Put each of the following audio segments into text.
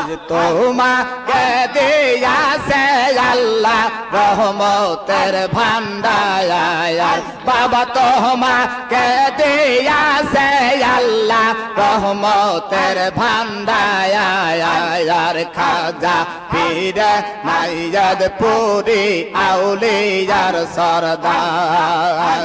আজ তোমাকে দিয়াছে আল্লাহ রহমতের ভান্ডার বাবা তোমাকে দিয়াছে আল্লাহ রহমতের ভান্ডার খাজা পীরে নাইয়াদ পুরি আউলিয়ার সরদার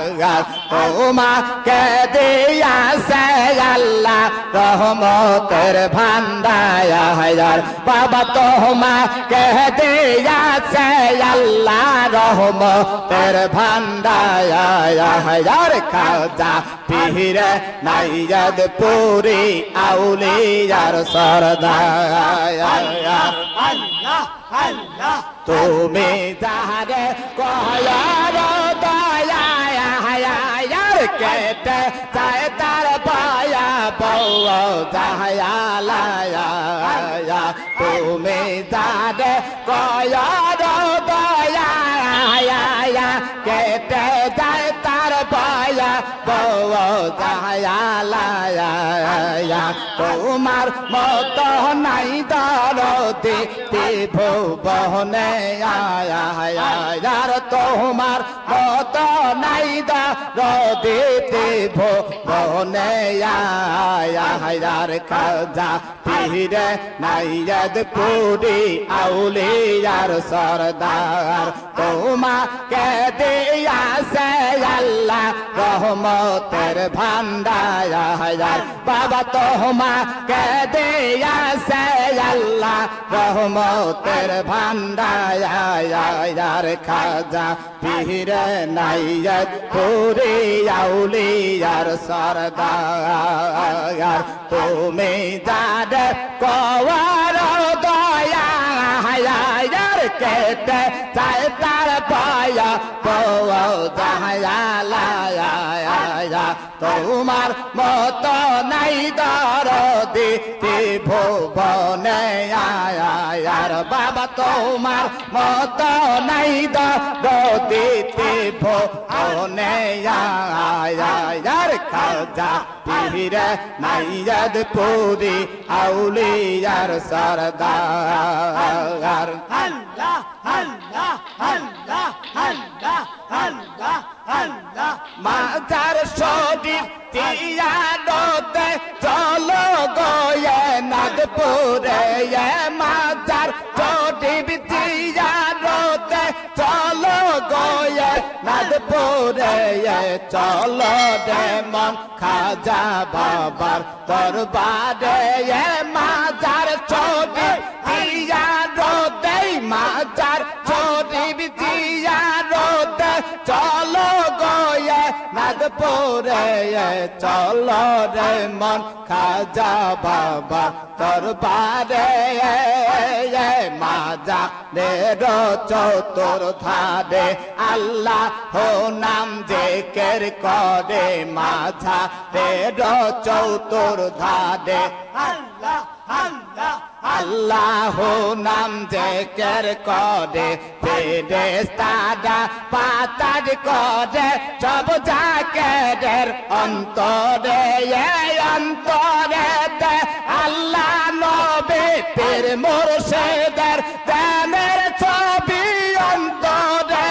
তোমাকে দিয়াছে আল্লাহ রহমতের ভান্ডার বাবা তোমাকে দিয়াছে আল্লাহ রহমতের ভান্ডার খাজা পীরে নাইয়াদ পুরি আউলিয়ার সরদার আল্লাহ আল্লাহ তুমি যারে কয়ার দয়ার কেটে যায় তার পায়া বউ যাহায়া তুমি যারে কয়ার দয়া কেটে যায় তার পায়া বউ যাহায়া তোমার মত নাই দরদি ভুবনে আয়ার তোমার মত নাই দরদি ভুবনে আয়ার খাজা পীরে নাইয়াদ পুরি আউলিয়ার সরদার তোমাকে দিয়াছে আল্লাহ রহমতের ভান্ডার বাবা তোমাকে দিয়াছে আল্লাহ রহমতের ভান্ডার খাজা পীরে নাইয়াদ পুরি আউলিয়ার সরদার তুমি যারে কওয়ার দয়ার কেটে যায় তার পায়া বউ যাহায়া তোমার মত নাই দরদি ভুবনে আয়ার বাবা তোমার মত নাই দরদি ভুবনে আয়ার খাজা পীরে নাইয়াদ পুরি আউলিয়ার সরদার আল্লাহ আল্লাহ আল্লাহ আল্লাহ আল্লাহ আল্লাহ মাজার শরীফ তিয়ারতে চলো গয়ে নাগপুরে মাজার শরীফ তিয়ারতে চলো গয়ে নাগপুরে চলো রে মন খাজা বাবার দরবারে মাজার শরীফ তিয়ারতে মাজার শরীফ তিয়ারতে চলো গয়ে নাগপুরে চলো রে মন খাজা বাবা দরবারে মাজা রে চতুর ধারে আল্লাহ নাম জিকির করে মাঝা রে চতুর ধারে আল্লাহ আল্লাহ আল্লাহ নাম জিকির করে ফেরেশতারা পাতার করে সব জাকেরের অন্তরে অন্তরে আল্লাহ নবী পীর মুর্শিদের দানের ছবি অন্তরে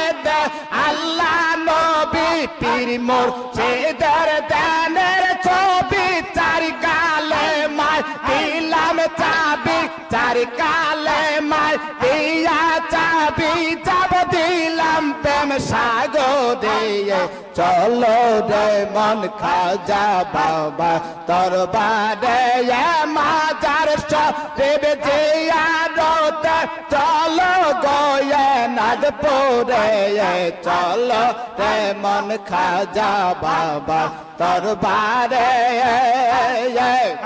আল্লাহ নবী পীর মুর্শিদের দানের ছবি চার গালে মায় দিলাম চাবি চার কালে মায় দিয়া চাবি যাব দিলাম প্রেম সাগরে চলো রে মন খাজা বাবা দরবারে মাজার শরীফ জিয়ারতে চলো গয়ে নাগপুরে চলো রে মন খাজা বাবা দরবারে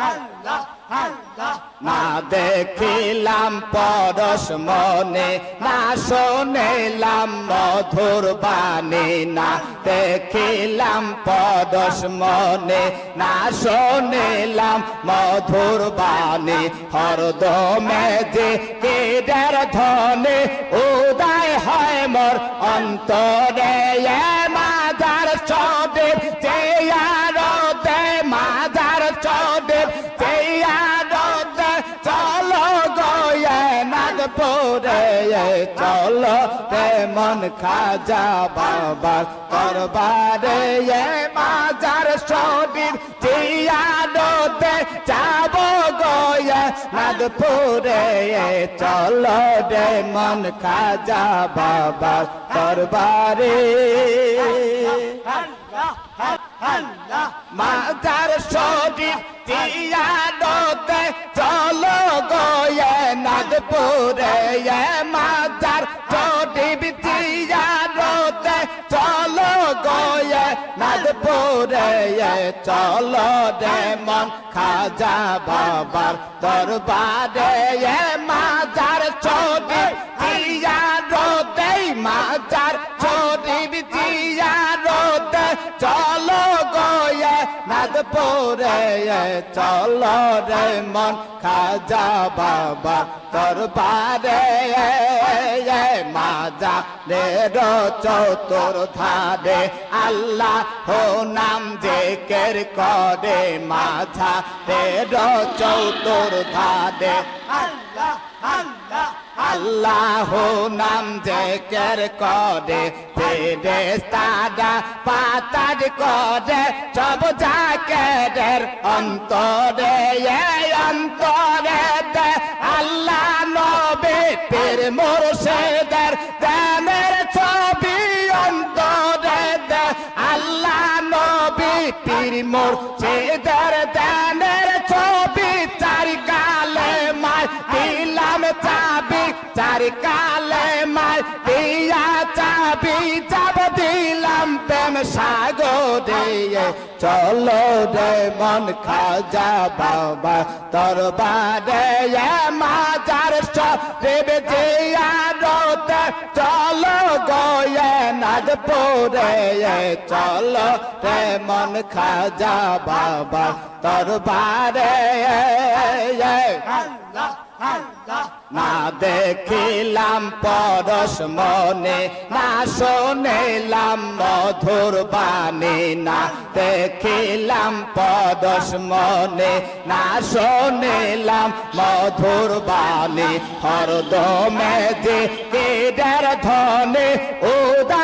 আল্লাহ আল্লাহ না দেখিলাম পরশ মনে না শুনিলাম মধুর বাণী না দেখিলাম পরশ মনে না শুনিলাম মধুর বাণী হরদমে যে কেদার ধনে উদয় হয় মোর অন্তরে মাজার শরীফ জিয়ারতে মাজার শরীফ জিয়ারতে চলো গো নাদপুরে চলো রে মন খাজা বাবার দরবারে মাজার শরীফ জিয়ারতে যাব গয়ে নাদপুরে চলো রে মন খাজা বাবার দরবারে মাজার শরীফ জিয়ারতে চলো গয়ে নাদপুরে মাজার শরীফ জিয়ারতে চলো গয়ে নাদপুরে চলো রে মন খাজা বাবার দরবারে মাজার শরীফ জিয়ারতে মাজার শরীফ জিয়ারতে চলো গয়ে নাদপুরে চলো রে মন খাজা বাবা দরবারে মাজা রে চতুর ধারে আল্লাহ নাম জিকির করে মাঝা রে চতুর ধারে আল্লাহ আল্লাহ আল্লাহ নাম জিকির করে ফেরেশতারা পাতার করে সব জাকেরের অন্তরে অন্তরে আল্লাহ নবী পীর মুর্শিদের প্রেমের ছবি অন্তরে আল্লাহ নবী পীর মুর্শিদের প্রেমের ছবি চার গালে মায় দিলাম চাবি চার কালে মায় দিয়া চাবি যাব দিলাম প্রেম সাগরে চলো রে মন খাজা বাবা দরবারে মাজার শরীফ জিয়ারতে চলো গয়ে নাদপুরে চলো রে মন খাজা বাবা দরবারে আল্লাহ আল্লাহ না দেখিলাম পরশ মনে না শুনিলাম মধুর বাণী না দেখিলাম পরশ মনে না শুনিলাম মধুর বাণী হরদমে যে কেদার ধনে উদা